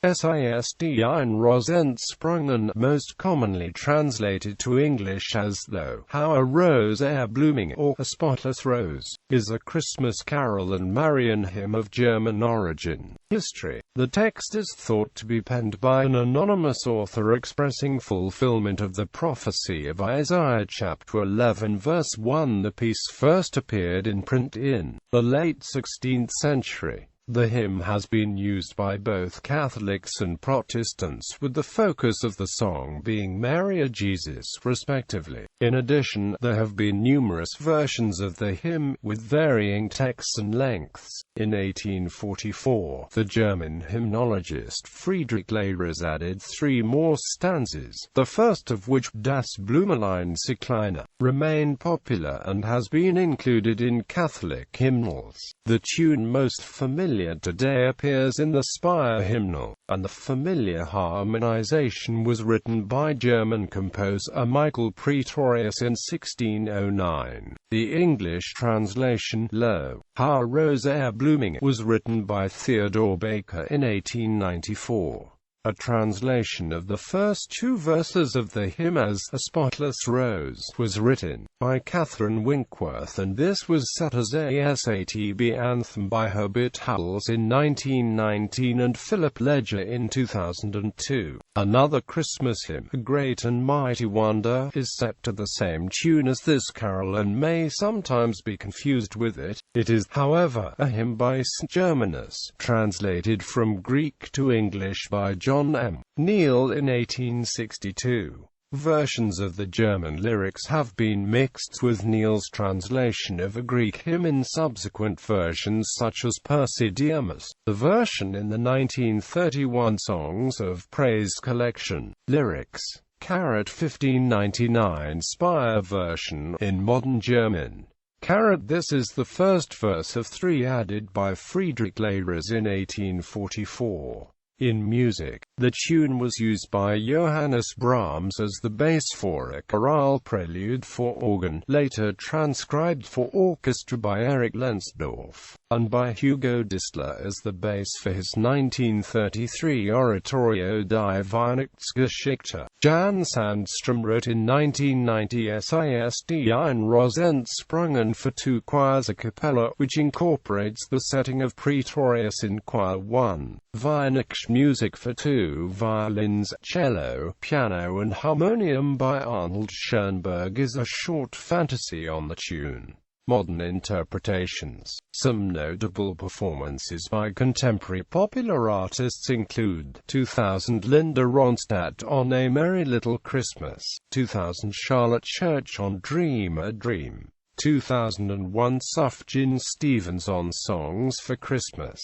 Sistine Rose entsprungen, most commonly translated to English as Though How a Rose Ere Blooming or A Spotless Rose, is a Christmas carol and Marian hymn of German origin. History. The text is thought to be penned by an anonymous author expressing fulfillment of the prophecy of Isaiah chapter 11 verse 1. The piece first appeared in print in the late 16th century. The hymn has been used by both Catholics and Protestants, with the focus of the song being Mary or Jesus, respectively. In addition, there have been numerous versions of the hymn, with varying texts and lengths. In 1844, the German hymnologist Friedrich Leyres added 3 more stanzas, the first of which, Das Blümelein Kleiner, remained popular and has been included in Catholic hymnals. The tune most familiar today appears in the Spire hymnal, and the familiar harmonization was written by German composer Michael Praetorius in 1609. The English translation, Lo, How a Rose Ere Blooming, was written by Theodore Baker in 1894. A translation of the first 2 verses of the hymn as A Spotless Rose was written by Catherine Winkworth, and this was set as a SATB anthem by Herbert Howells in 1919 and Philip Ledger in 2002. Another Christmas hymn, A Great and Mighty Wonder, is set to the same tune as this carol and may sometimes be confused with it. It is, however, a hymn by St. Germanus, translated from Greek to English by John M. Neal in 1862. Versions of the German lyrics have been mixed with Neal's translation of a Greek hymn in subsequent versions such as Persidiamus, the version in the 1931 Songs of Praise collection. Lyrics. 1599 Spire version in modern German. This is the first verse of 3 added by Friedrich Leyres in 1844. In music, the tune was used by Johannes Brahms as the bass for a chorale prelude for organ, later transcribed for orchestra by Erich Lenzdorf, and by Hugo Distler as the bass for his 1933 oratorio Die Weihnachtsgeschichte. Jan Sandstrom wrote in 1990 Sistine Rose entsprungen for 2 choirs a cappella, which incorporates the setting of Praetorius in Choir 1. Weihnachtsmusik for 2 violins, cello, piano and harmonium by Arnold Schoenberg is a short fantasy on the tune. Modern interpretations. Some notable performances by contemporary popular artists include 2000 Linda Ronstadt on A Merry Little Christmas, 2000 Charlotte Church on Dream a Dream, 2001 Sufjan Stevens on Songs for Christmas,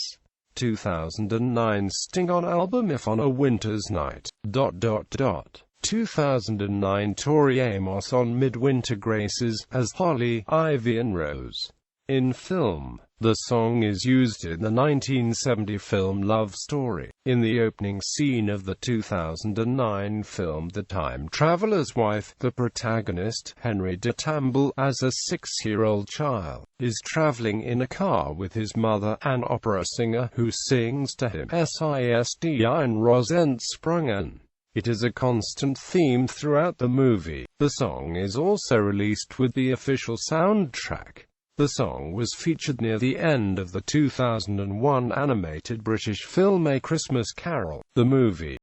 2009 Sting on album If on a Winter's Night, 2009 Tori Amos on Midwinter Graces as Holly, Ivy and Rose. In film, the song is used in the 1970 film Love Story, in the opening scene of the 2009 film The Time Traveler's Wife. The protagonist, Henry de Tamble, as a 6-year-old child, is traveling in a car with his mother, an opera singer, who sings to him Sistine Rose entsprungen. It is a constant theme throughout the movie. The song is also released with the official soundtrack. The song was featured near the end of the 2001 animated British film A Christmas Carol. The movie